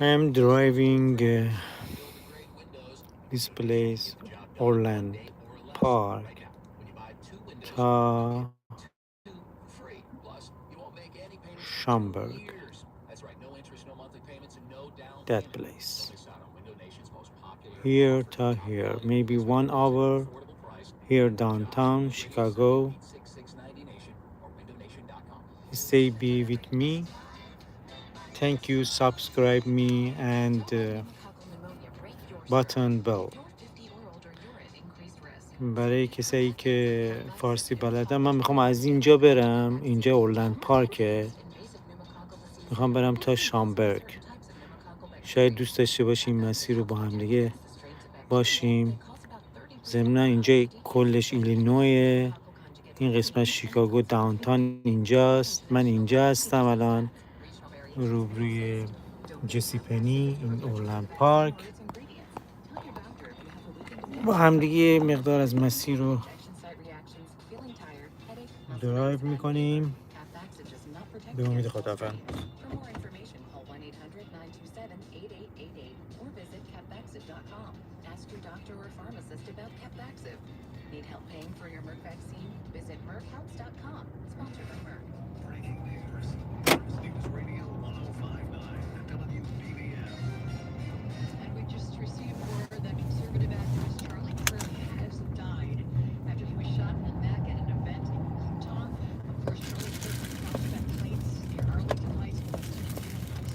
I'm driving this place, Orland Park, تا Schaumburg, that place. Here to here, maybe 1 hour here downtown Chicago. Stay be with me. Thank you, subscribe me and button bell. برای کسایی که فارسی بلدن من میخوام از اینجا برم، اینجا اورلند پارکه، میخوام برم تا شامبرگ. شاید دوست داشته باشیم مسیر رو با هم دیگه باشیم. ضمن اینجا کلش ایلینویه، این قسمت شیکاگو داونتاون اینجاست. من اینجا هستم الان روبروی جسی پنی، این اورلند پارک. با هم دیگه مقدار از مسیر رو درایو میکنیم به امید خداوند. Ask your doctor or pharmacist about Capvaxive. Need help paying for your Merck vaccine? Visit merckhealth.com. Sponsored by Merck. Breaking news. News Radio 1059 WBBM. And we just received word that conservative activist Charlie Kirk has died after he was shot in the neck at an event in Utah. Of course, Charlie Kirk was prospect plates near Arlington Heights High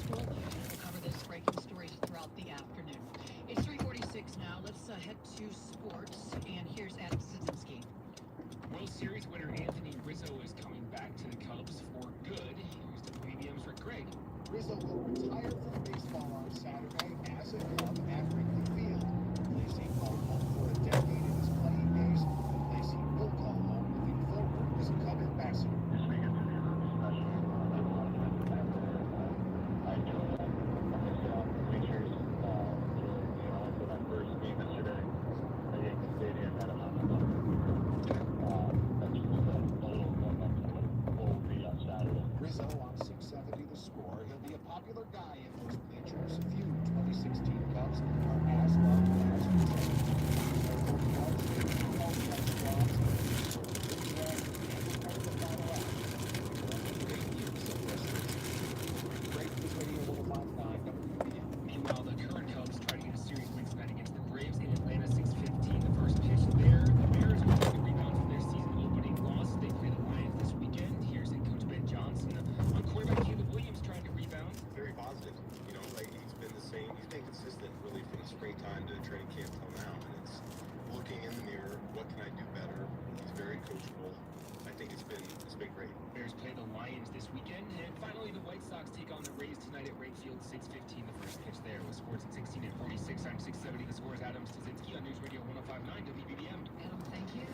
School. We'll cover this breaking stories throughout the afternoon. It's 3:46 now. Let's head to sports, and here's Adam Szynski. World Series winner Anthony Rizzo is coming back to the Cubs for good. Here's WBBM's Rick Gregg. Rizzo will retire from baseball on Saturday as a Cub at Wrigley Field. Lacey called home for a decade in his playing days. Lacey will call home moving forward as a Cub ambassador. Rizzo on 670 The Score. He'll be a popular guy in most bleachers. Few 2016 Cubs are as loved as Rizzo. Meanwhile, the current Cubs try to get a series win tonight against the Braves in Atlanta. 6:15, the first pitch there. The Bears are going to rebound from their season-opening loss. They play the Lions this weekend. Here's head coach Ben Johnson on quarterback Caleb Williams trying to rebound. Very positive. You know, like he's been the same. He's been consistent really from the springtime to training camp till now. And it's looking in the mirror. What can I do better? He's very coachable. I think it's been great. Bears play the Lions this weekend. And finally, the White Sox take on the Rays tonight at Wrigley Field. 6:15, the first pitch there. With sports at 16 and 46. I'm 670. The Score's Adam Szynski on News Radio 1059 WBBM. Adam, thank you.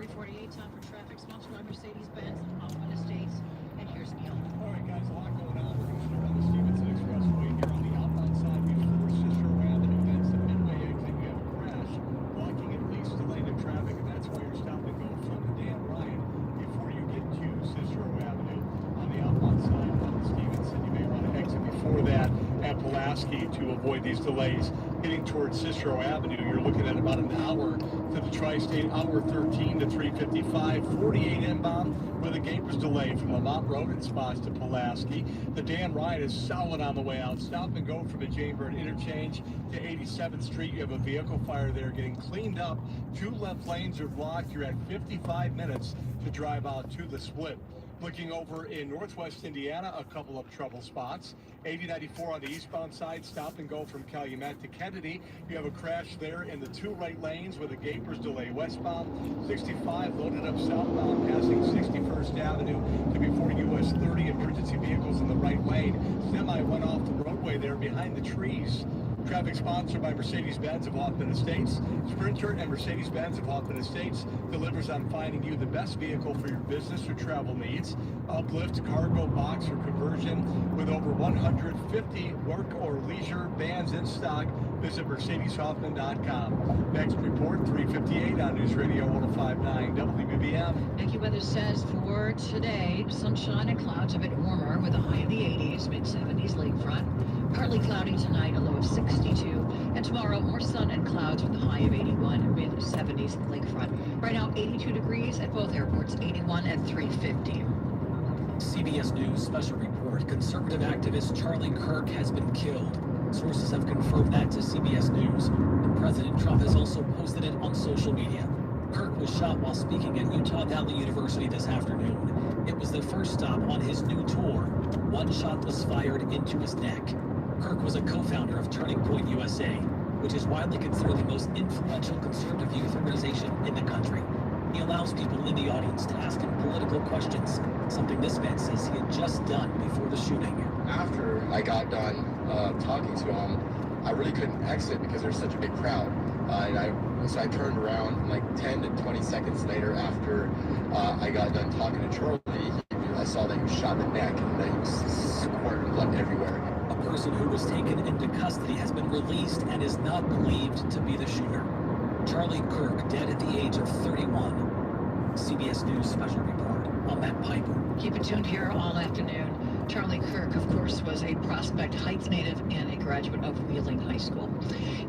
3:48, time for traffic. Sponsored by Mercedes-Benz and Hoffman Estates. And here's Neil. All right, guys, a lot going on. We're going to start on the Stevenson Expressway here on the outbound side before Cicero Avenue. That's the Midway exit. You have a crash blocking at least the lane of traffic, and that's why you're stopping to go from the Dan Ryan before you get to Cicero Avenue on the outbound side on the Stevenson. You may want to exit before that at Pulaski to avoid these delays. Heading towards Cicero Avenue, you're looking at about an hour to the Tri-State, hour 13 to 3:55, 48 inbound with a Gapers delay from Lamont Road in spots to Pulaski. The Dan Ryan is solid on the way out. Stop and go from the Jane Byrne interchange to 87th Street. You have a vehicle fire there getting cleaned up. 2 left lanes are blocked. You're at 55 minutes to drive out to the split. Looking over in northwest Indiana, a couple of trouble spots. 8094 on the eastbound side, stop and go from Calumet to Kennedy. You have a crash there in the 2 right lanes with a Gapers delay westbound. 65 loaded up southbound, passing 61st Avenue to before US 30. Emergency vehicles in the right lane. Semi went off the roadway there behind the trees. Traffic sponsored by Mercedes-Benz of Hoffman Estates. Sprinter and Mercedes-Benz of Hoffman Estates delivers on finding you the best vehicle for your business or travel needs. Uplift, cargo, box, or conversion with over 150 work or leisure vans in stock. Visit MercedesHoffman.com. Next report, 3:58 on News Radio 1059 WBBM. AccuWeather says for today, sunshine and clouds a bit warmer with a high in the 80s, mid-70s lakefront. Partly cloudy tonight, a low of 62. And tomorrow, more sun and clouds with a high of 81, mid-70s at the lakefront. Right now, 82 degrees at both airports, 81 at 350. CBS News special report. Conservative activist Charlie Kirk has been killed. Sources have confirmed that to CBS News. And President Trump has also posted it on social media. Kirk was shot while speaking at Utah Valley University this afternoon. It was the first stop on his new tour. One shot was fired into his neck. Kirk was a co-founder of Turning Point USA, which is widely considered the most influential conservative youth organization in the country. He allows people in the audience to ask him political questions, something this man says he had just done before the shooting. After I got done talking to him, I really couldn't exit because there's such a big crowd. So I turned around like 10 to 20 seconds later after I got done talking to Charlie. I saw that he was shot in the neck and that he was squirting blood everywhere. A person who was taken into custody has been released and is not believed to be the shooter. Charlie Kirk, dead at the age of 31. CBS News special report. I'm Matt Piper. Keep it tuned here all afternoon. Charlie Kirk, of course, was a Prospect Heights native and a graduate of Wheeling High School.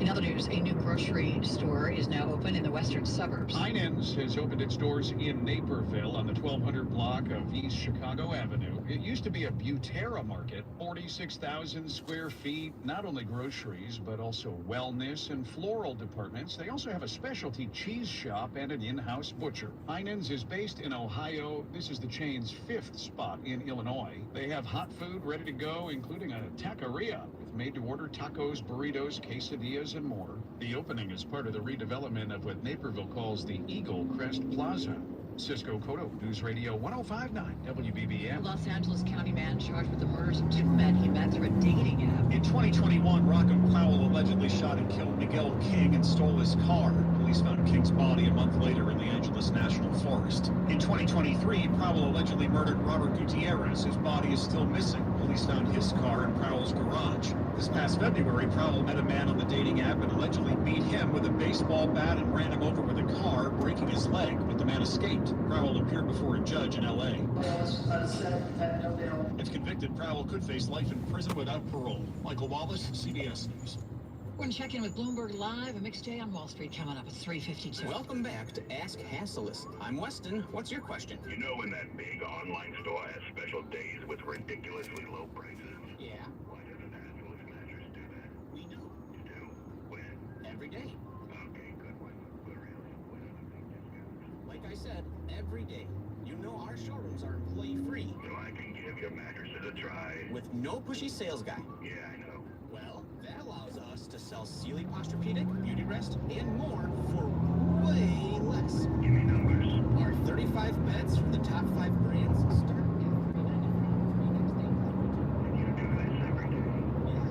In other news, a new grocery store is now open in the western suburbs. Heinen's has opened its doors in Naperville on the 1200 block of East Chicago Avenue. It used to be a Butera market, 46,000 square feet, not only groceries, but also wellness and floral departments. They also have a specialty cheese shop and an in-house butcher. Heinen's is based in Ohio. This is the chain's 5th spot in Illinois. They have hot food ready to go, including a taqueria with made-to-order tacos, burritos, quesadillas, and more. The opening is part of the redevelopment of what Naperville calls the Eagle Crest Plaza. Cisco Cotto, News Radio 105.9 WBBM. Los Angeles County man charged with the murders of two men he met through a dating app. In 2021, Rockham Powell allegedly shot and killed Miguel King and stole his car. Police found King's body a month later in the Angeles National Forest. In 2023, Powell allegedly murdered Robert Gutierrez. His body is still missing. Police found his car in Powell's garage. This past February, Powell met a man on the dating app and allegedly beat him with a baseball bat and ran him over with a car, breaking his leg, but the man escaped. Powell appeared before a judge in L.A. If convicted, Powell could face life in prison without parole. Michael Wallace, CBS News. We're going to check in with Bloomberg Live. A mixed day on Wall Street coming up at 3:52. Welcome back to Ask Hasselist. I'm Weston. What's your question? You know when that big online store has special days with ridiculously low prices? Yeah, Why doesn't Hasselist Mattress do that? we do. You do? When? Every day. Okay, good one. But really, when are the big discounts? Like I said, every day. You know our showrooms are employee-free. So I can give your mattresses a try? With no pushy sales guy. Yeah, I know. Well, that allows us to sell Sealy Posturepedic, Beauty Rest, and more for way less. Give me numbers. Our 35 beds from the top 5 brands start at $399 And you do this every day? Yeah.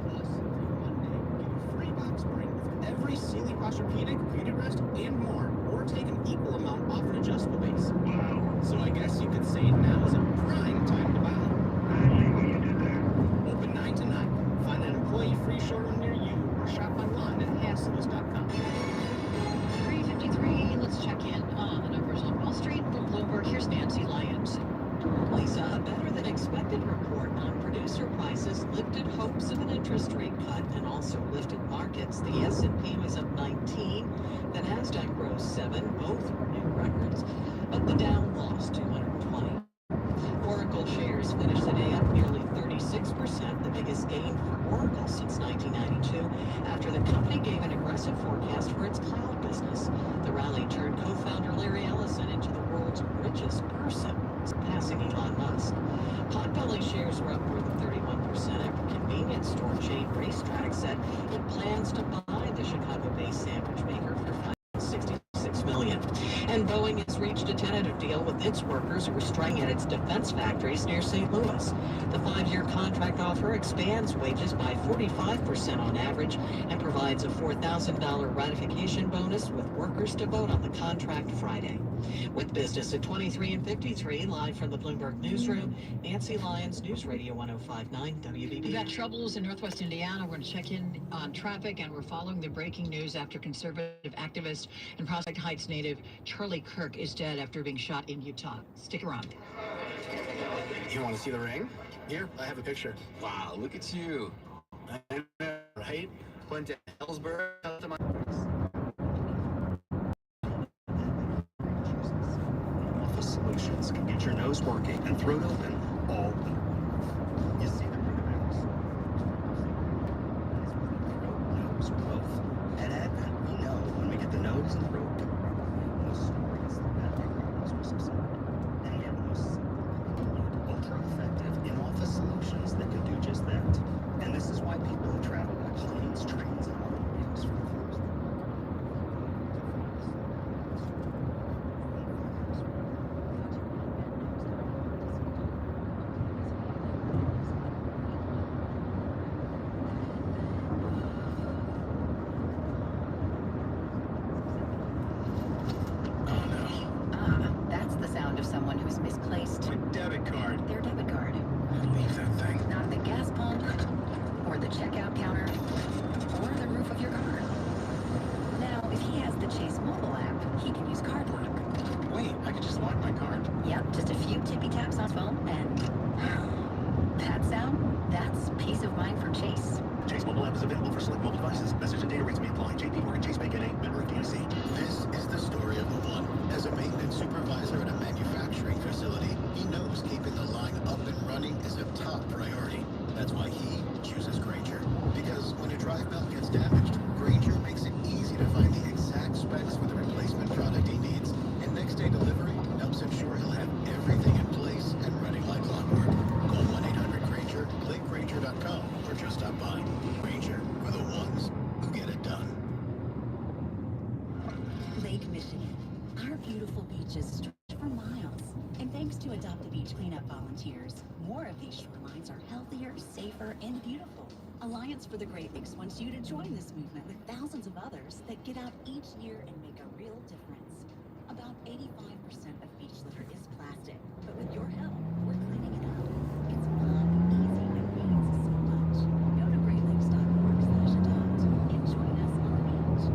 Plus, through Monday, get a free box spring with every Sealy Posturepedic, Beauty Rest, and more. Or take an equal amount off an adjustable base. Wow. So I guess you could say now is a prime time to buy. I see what you did there. Open 9 to 9. Find an employee-free showroom near you or shop online at Hasselist.com. 3:53. Let's check in on the numbers on Wall Street from Bloomberg. Here's Nancy Lyons. Lisa, a better than expected report on producer prices lifted hopes of an interest rate cut and also lifted markets. The S&P was up 19, the Nasdaq rose 7, both were new records, but the Dow lost 220. Oracle shares finished the day up nearly 36%, the biggest gain for Oracle since 1992, after the company gave an aggressive forecast for its cloud business. The rally turned co-founder Larry Ellison into the world's richest person, passing Elon Musk. Potbelly shares were up more than 31% after convenience store chain Racetrack said it plans to buy the Chicago-based sandwich maker for $66 million. And Boeing has reached a tentative deal with its workers who are striking at its defense factories near St. Louis. The 5-year contract offer expands wages by 45% on average and provides a $4,000 ratification bonus with workers to vote on the contract Friday. With business at 23 and 53, live from the Bloomberg Newsroom, Nancy Lyons, News Radio 105.9 WBB. We've got troubles in Northwest Indiana. We're going to check in on traffic, and we're following the breaking news after conservative activist and Prospect Heights native Charlie Kirk is dead after being shot in Utah. Stick around. You want to see the ring? Here, I have a picture. Wow, look at you. I know, right? Went to Ellsberg, up to my... Office Solutions can get your nose working and throat open all the time. You see the root of every throat, nose, or both. At Advent, we know when we get the nose and throat covered, no stories that problems will subside. And we have the most simple, convenient, ultra-effective in-office solutions that can do just that. And this is why people who travel by planes, trains, and automobiles for the first time. That's the sound of someone who's misplaced My debit card. their debit card. Leave that thing. Not at the gas pump, or the checkout counter, or the roof of your car. Now, if he has the Chase mobile app, he can use Card Lock. Wait, I could just lock my card? Yep, just a few tippy taps on phone, and that sound, that's peace of mind from Chase. Chase mobile app is available for select mobile devices. Message and data rates may apply. JP Morgan Chase Bank NA, member of DIC. This is the story of the one. As a maintenance supervisor at a manufacturing facility, he knows keeping the line up and running is a top priority. That's why he chooses Grainger. Because when a drive belt gets damaged, Grainger makes it easy to find the exact specs for the replacement product he needs. And next day delivery helps ensure he'll have everything in place and running like clockwork. Call 1-800-GRAINGER, click Grainger.com, or just stop by. Grainger, for the ones who get it done. Lake Michigan. Our beautiful beaches stretch for miles. And thanks to Adopt a Beach cleanup volunteers, more of these shorelines are healthier, safer, and beautiful. Alliance for the Great Lakes wants you to join this movement with thousands of others that get out each year and make a real difference. About 85% of beach litter is plastic, but with your help, we're cleaning it up. It's fun, easy, and means so much. Go to greatlakes.org/adopt and join us on the beach.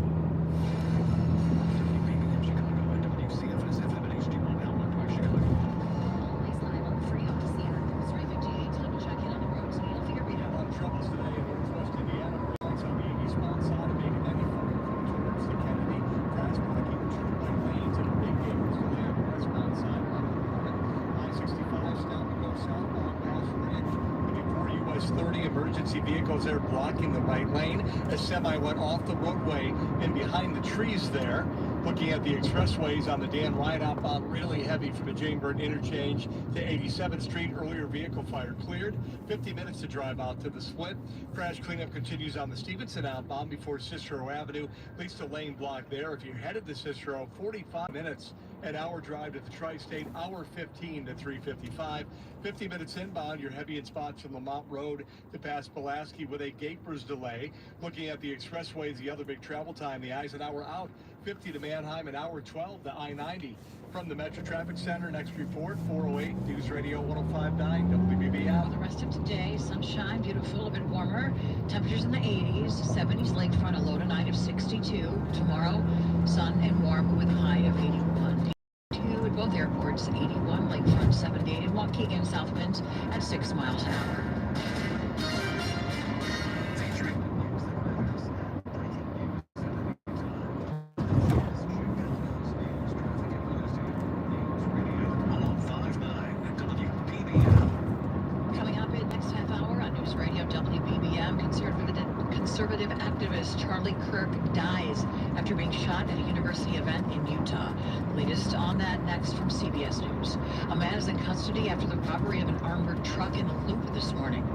Police live on the free off Seattle. 358, time to check in on the roads. Neil Figueredo. A lot of troubles today in northwest Indiana. Lights on the eastbound side of 8094 towards the Kennedy. Cars blocking two-lane lanes and a big vehicle delay on the westbound side. I-65 stop and go southbound past Ridge. Before US 30, emergency vehicles there blocking the right lane. A semi went off the roadway and behind the trees there. Looking at the expressways on the Dan Ride outbound, really heavy from the Jane Burton interchange to 87th Street. Earlier vehicle fire cleared. 50 minutes to drive out to the split. Crash cleanup continues on the Stevenson outbound before Cicero Avenue. Leads to lane block there. If you're headed to Cicero, 45 minutes. An hour drive to the Tri-State, hour 15 to 355. 50 minutes inbound, you're heavy in spots from Lamont Road to past Pulaski with a Gapers delay. Looking at the expressways, the other big travel time, the Eisenhower out, 50 to Manheim, an hour 12 to I-90. From the Metro Traffic Center, next report, 408 News Radio 105.9 WBBM. For the rest of today, sunshine, beautiful, a bit warmer. Temperatures in the 80s, 70s lakefront, a low tonight of 62. Tomorrow, sun and warm with a high of 81. At both airports, 81 lakefront, 78 in Waukegan, South winds at 6 miles an hour. Coming up in next half hour on News Radio WBBM, conservative activist Charlie Kirk dies after being shot at a university event in Utah. Latest on that next from CBS News. A man is in custody after the robbery of an armored truck in the Loop this morning.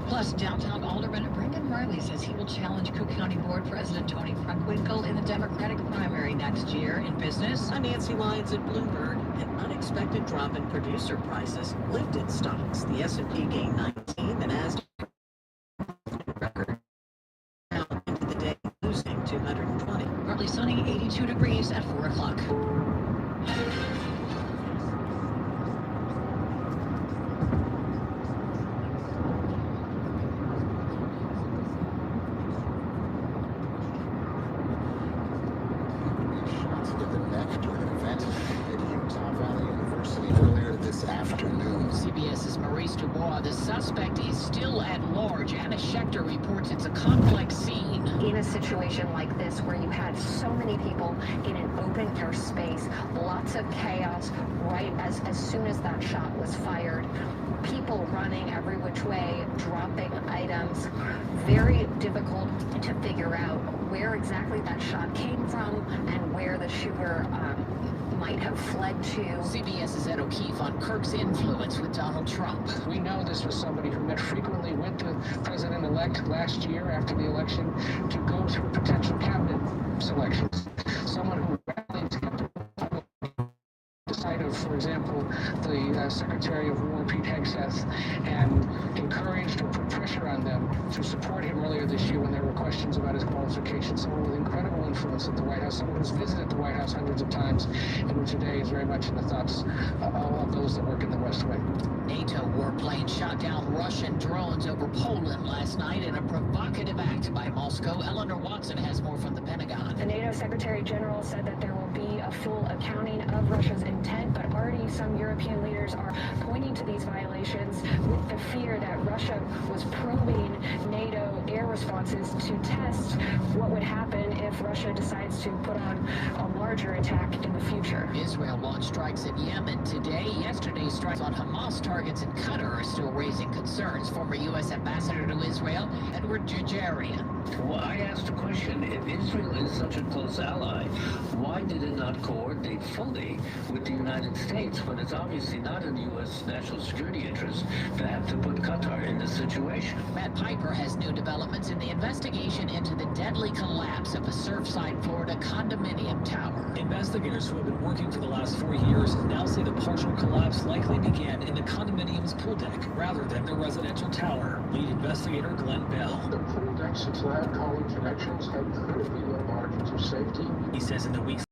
Plus, downtown Alderman Brendan Riley says he will challenge Cook County Board President Tony Preckwinkle in the Democratic primary next year. In business, I'm Nancy Lyons at Bloomberg. An unexpected drop in producer prices lifted stocks. The S&P gained 19, the Nasdaq record down into the day, losing 220. partly sunny, 82 degrees at 4 o'clock. Shots to the neck during an event at Utah Valley University earlier this afternoon. CBS's Maurice DuBois The suspect is still at large. Anna Schechter reports it's a complex scene. In a situation like this where you had so many people in an open air space, lots of chaos right as soon as that shot was fired, people running every which way, dropping items, very difficult to figure out where exactly that shot came from and where the shooter might have fled to. CBS's Ed O'Keefe on Kirk's influence with Donald Trump. We know this was somebody who met frequently with the president-elect last year after the election to go through potential cabinet selections. Someone who rallied to get the side of, for example, the Secretary of War, Pete Hegseth, and encouraged or put pressure on them to support him earlier this year when there were questions about his qualifications. Someone with incredible influence at the White House, someone who's visited the White House hundreds of times, and who today is very much in the thoughts of those that work in the West Wing. NATO warplane shot down Russian drones over Poland last night in a provocative act by Moscow. Eleanor Watson has more from the Pentagon. The NATO Secretary General said that there will be a full accounting of Russia's intent, but already some European leaders are pointing to these violations with the fear that Russia was probing NATO air responses to test what would happen if Russia decides to put on a larger attack in the future. Israel launched strikes in Yemen today. Yesterday's strikes on Hamas targets in Qatar are still raising concerns. Former U.S. Ambassador to Israel, Edward Jajarian. Well, I asked a question. If Israel is such a close ally, why did it not coordinate fully with the United States when it's obviously not in the U.S. national security interest to have to put Qatar in this situation? Matt Piper has new developments in the investigation into the deadly collapse of a Surfside, Florida condominium tower. Investigators who have been working for the last 4 years now say the partial collapse likely began in the condominium's pool deck rather than the residential tower. Lead investigator Glenn Bell. The pool deck slab column connections had critically low margins of safety. He says in the weeks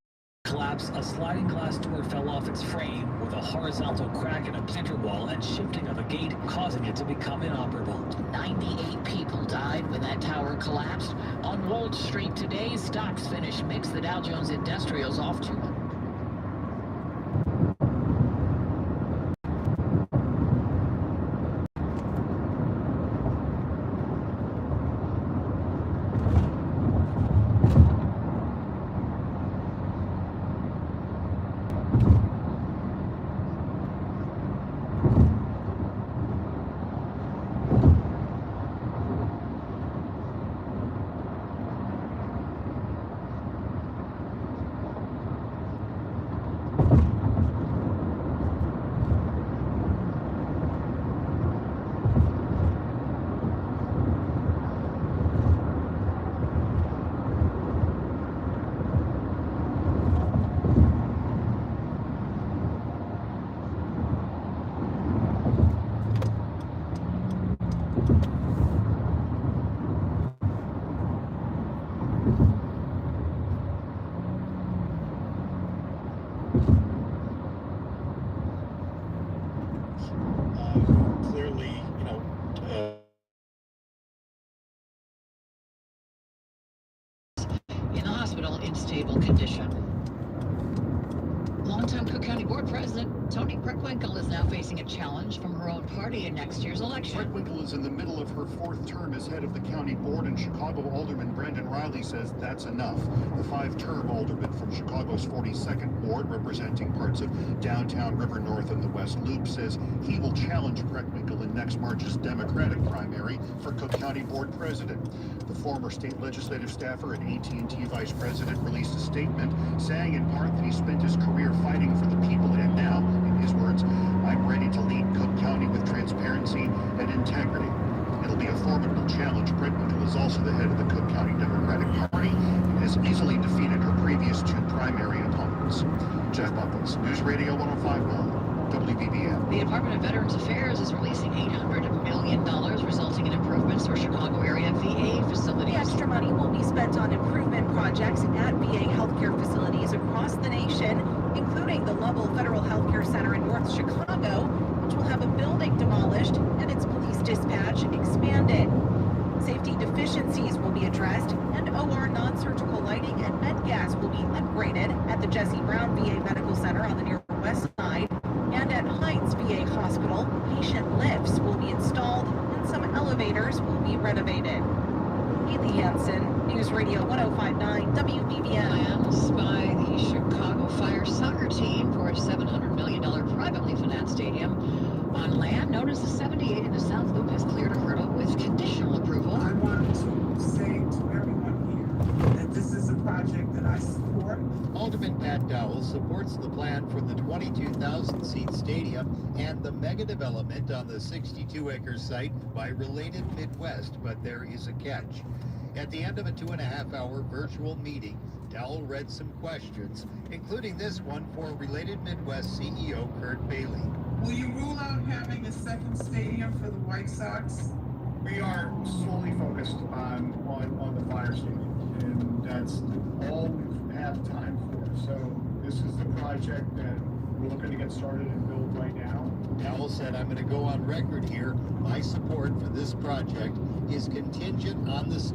collapse, a sliding glass door fell off its frame with a horizontal crack in a planter wall and shifting of a gate, causing it to become inoperable. 98 people died when that tower collapsed. On Wall Street today, stocks finished mixed. The Dow Jones Industrial's off to Clearly, in the hospital in stable condition. Longtime Cook County Board President Toni Preckwinkle is now facing a challenge from her own party in next year's election. Preckwinkle is in the middle of her fourth term as head of the county board, and Chicago Alderman Brandon Riley says that's enough. The five-term alderman from Chicago's 42nd ward, representing parts of downtown River North and the West Loop, says he will challenge Preckwinkle in next March's Democratic primary for Cook County Board President. The former state legislative staffer and AT&T vice president released a statement saying in part that he spent his career fighting for the people, and now, in his words, I'm ready to lead Cook County with transparency and integrity. It'll be a formidable challenge. Preckwinkle is also the head of the Cook County Democratic Party and has easily defeated her previous two primary opponents. Jeff Bumpus, News Radio 105.9. WBBM. The Department of Veterans Affairs is releasing $800 million, resulting in improvements for Chicago area VA facilities. The extra money will be spent on improvement projects at VA healthcare facilities across the nation, including the Lovell Federal Healthcare Center in North Chicago, which will have a building demolished and its police dispatch expanded. Safety deficiencies will be addressed, and OR non-surgical lighting and med gas will be upgraded at the Jesse Brown VA Medical Center on the near west side. And at Heinz VA Hospital, patient lifts will be Haley Hansen, News Radio 105.9 WBBM. Plans by the Chicago Fire soccer team for a $700 million privately financed stadium on land known as the 78 in the South Loop has cleared a hurdle with conditional approval. I want to say to everyone here that this is a project that I support. Alderman Pat Dowell supports the plan for the 22,000-seat stadium and the mega development on the 62-acre site by Related Midwest, but there is a catch. At the end of a 2.5-hour virtual meeting, Dowell read some questions, including this one for Related Midwest CEO Kurt Bailey. Will you rule out having a second stadium for the White Sox? We are solely focused on the fire stadium, and that's all we have time for. So this is the project that we're looking to get started and build right now. Dowell said, I'm going to go on record here. My support for this project is contingent on the